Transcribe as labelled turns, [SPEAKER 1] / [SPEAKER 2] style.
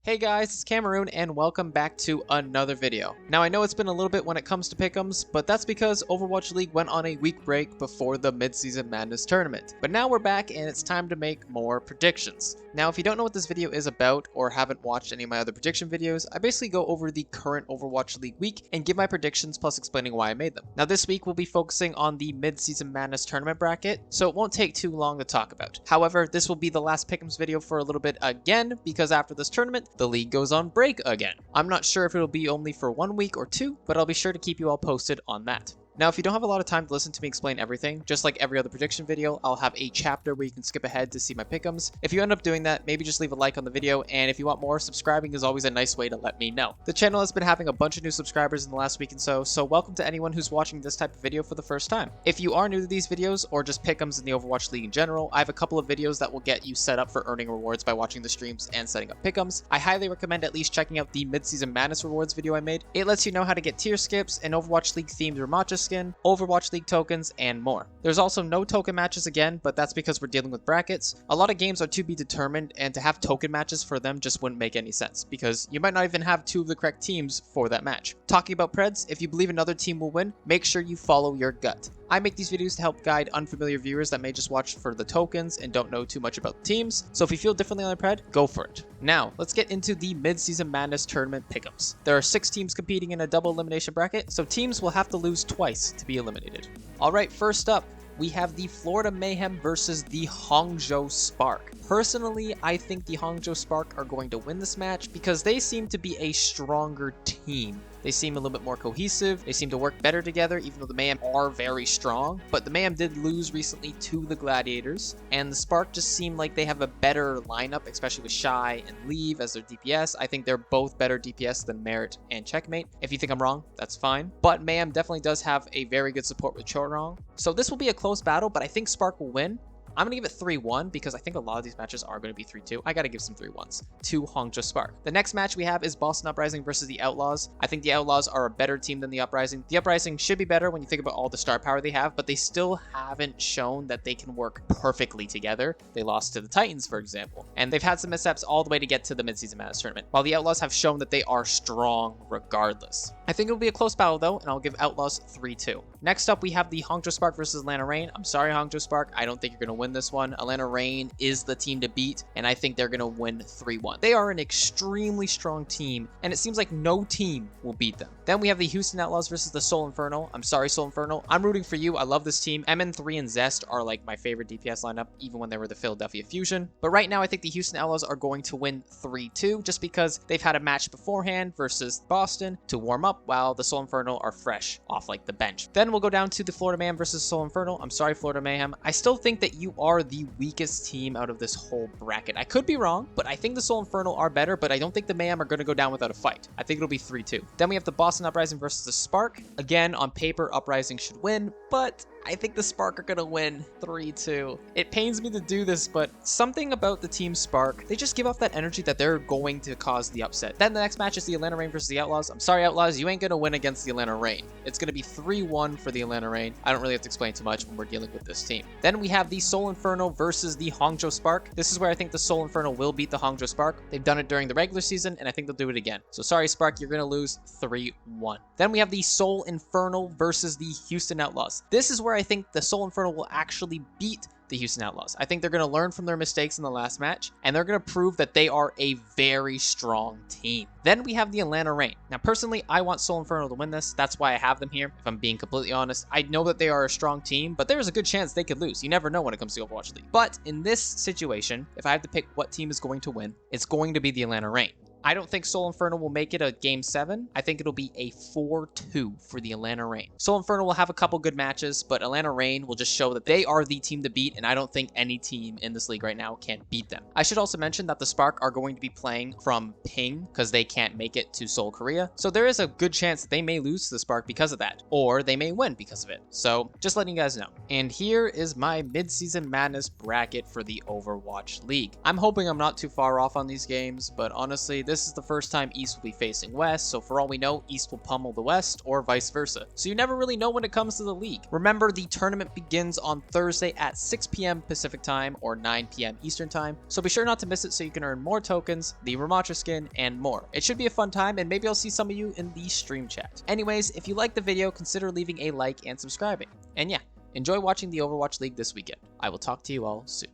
[SPEAKER 1] Hey guys, it's Cameroon and welcome back to another video. Now I know it's been a little bit when it comes to pick'ems, but that's because Overwatch League went on a week break before the Midseason Madness tournament. But now we're back and it's time to make more predictions. Now if you don't know what this video is about or haven't watched any of my other prediction videos, I basically go over the current Overwatch League week and give my predictions plus explaining why I made them. Now this week we'll be focusing on the Midseason Madness tournament bracket, so it won't take too long to talk about. However, this will be the last pick'ems video for a little bit again, because after this tournament, the league goes on break again. I'm not sure if it'll be only for 1 week or 2, but I'll be sure to keep you all posted on that. Now, if you don't have a lot of time to listen to me explain everything, just like every other prediction video, I'll have a chapter where you can skip ahead to see my pick'ems. If you end up doing that, maybe just leave a like on the video, and if you want more, subscribing is always a nice way to let me know. The channel has been having a bunch of new subscribers in the last week and so welcome to anyone who's watching this type of video for the first time. If you are new to these videos, or just pick'ems in the Overwatch League in general, I have a couple of videos that will get you set up for earning rewards by watching the streams and setting up pick'ems. I highly recommend at least checking out the Midseason Madness rewards video I made. It lets you know how to get tier skips, an Overwatch League themed Ramacha skin, Overwatch League tokens, and more. There's also no token matches again, but that's because we're dealing with brackets. A lot of games are to be determined, and to have token matches for them just wouldn't make any sense, because you might not even have 2 of the correct teams for that match. Talking about Preds, if you believe another team will win, make sure you follow your gut. I make these videos to help guide unfamiliar viewers that may just watch for the tokens and don't know too much about the teams, so if you feel differently on a Pred, go for it. Now, let's get into the Midseason Madness tournament pick'ems. There are 6 teams competing in a double elimination bracket, so teams will have to lose twice to be eliminated. Alright, first up, we have the Florida Mayhem versus the Hangzhou Spark. Personally, I think the Hangzhou Spark are going to win this match because they seem to be a stronger team. They seem a little bit more cohesive, they seem to work better together, even though the Mayhem are very strong. But the Mayhem did lose recently to the Gladiators, and the Spark just seem like they have a better lineup, especially with Shy and Leave as their DPS. I think they're both better DPS than Merit and Checkmate. If you think I'm wrong, that's fine. But Mayhem definitely does have a very good support with Chorong. So this will be a close battle, but I think Spark will win. I'm going to give it 3-1 because I think a lot of these matches are going to be 3-2. I got to give some 3-1s to Hangzhou Spark. The next match we have is Boston Uprising versus the Outlaws. I think the Outlaws are a better team than the Uprising. The Uprising should be better when you think about all the star power they have, but they still haven't shown that they can work perfectly together. They lost to the Titans, for example, and they've had some missteps all the way to get to the Midseason Madness tournament, while the Outlaws have shown that they are strong regardless. I think it'll be a close battle though, and I'll give Outlaws 3-2. Next up, we have the Hangzhou Spark versus Atlanta Reign. I'm sorry, Hangzhou Spark. I don't think you're going to win this one. Atlanta Reign is the team to beat, and I think they're going to win 3-1. They are an extremely strong team, and it seems like no team will beat them. Then we have the Houston Outlaws versus the Seoul Infernal. I'm sorry, Seoul Infernal. I'm rooting for you. I love this team. MN3 and Zest are like my favorite DPS lineup, even when they were the Philadelphia Fusion. But right now, I think the Houston Outlaws are going to win 3-2, just because they've had a match beforehand versus Boston to warm up, while the Seoul Infernal are fresh off like the bench. Then we'll go down to the Florida Mayhem versus Seoul Infernal. I'm sorry, Florida Mayhem. I still think that you are the weakest team out of this whole bracket. I could be wrong, but I think the Seoul Infernal are better, but I don't think the Mayhem are going to go down without a fight. I think it'll be 3-2. Then we have the Boston Uprising versus the Spark. Again, on paper, Uprising should win, but I think the Spark are going to win 3-2. It pains me to do this, but something about the team Spark, they just give off that energy that they're going to cause the upset. Then the next match is the Atlanta Reign versus the Outlaws. I'm sorry, Outlaws, you ain't going to win against the Atlanta Reign. It's going to be 3-1 for the Atlanta Reign. I don't really have to explain too much when we're dealing with this team. Then we have the Seoul Inferno versus the Hangzhou Spark. This is where I think the Seoul Inferno will beat the Hangzhou Spark. They've done it during the regular season, and I think they'll do it again. So sorry, Spark, you're going to lose 3-1. Then we have the Seoul Infernal versus the Houston Outlaws. This is where I think the Seoul Inferno will actually beat the Houston Outlaws. I think they're going to learn from their mistakes in the last match, and they're going to prove that they are a very strong team. Then we have the Atlanta Reign. Now, personally, I want Seoul Inferno to win this. That's why I have them here, if I'm being completely honest. I know that they are a strong team, but there's a good chance they could lose. You never know when it comes to Overwatch League. But in this situation, if I have to pick what team is going to win, it's going to be the Atlanta Reign. I don't think Seoul Inferno will make it a Game 7. I think it'll be a 4-2 for the Atlanta Reign. Seoul Inferno will have a couple good matches, but Atlanta Reign will just show that they are the team to beat, and I don't think any team in this league right now can beat them. I should also mention that the Spark are going to be playing from Ping because they can't make it to Seoul, Korea. So there is a good chance that they may lose to the Spark because of that, or they may win because of it. So just letting you guys know. And here is my Midseason Madness bracket for the Overwatch League. I'm hoping I'm not too far off on these games, but honestly, this is the first time East will be facing West, so for all we know, East will pummel the West, or vice versa. So you never really know when it comes to the league. Remember, the tournament begins on Thursday at 6 p.m. Pacific time or 9 p.m. Eastern time, so be sure not to miss it so you can earn more tokens, the Ramattra skin, and more. It should be a fun time, and maybe I'll see some of you in the stream chat. Anyways, if you liked the video, consider leaving a like and subscribing. And yeah, enjoy watching the Overwatch League this weekend. I will talk to you all soon.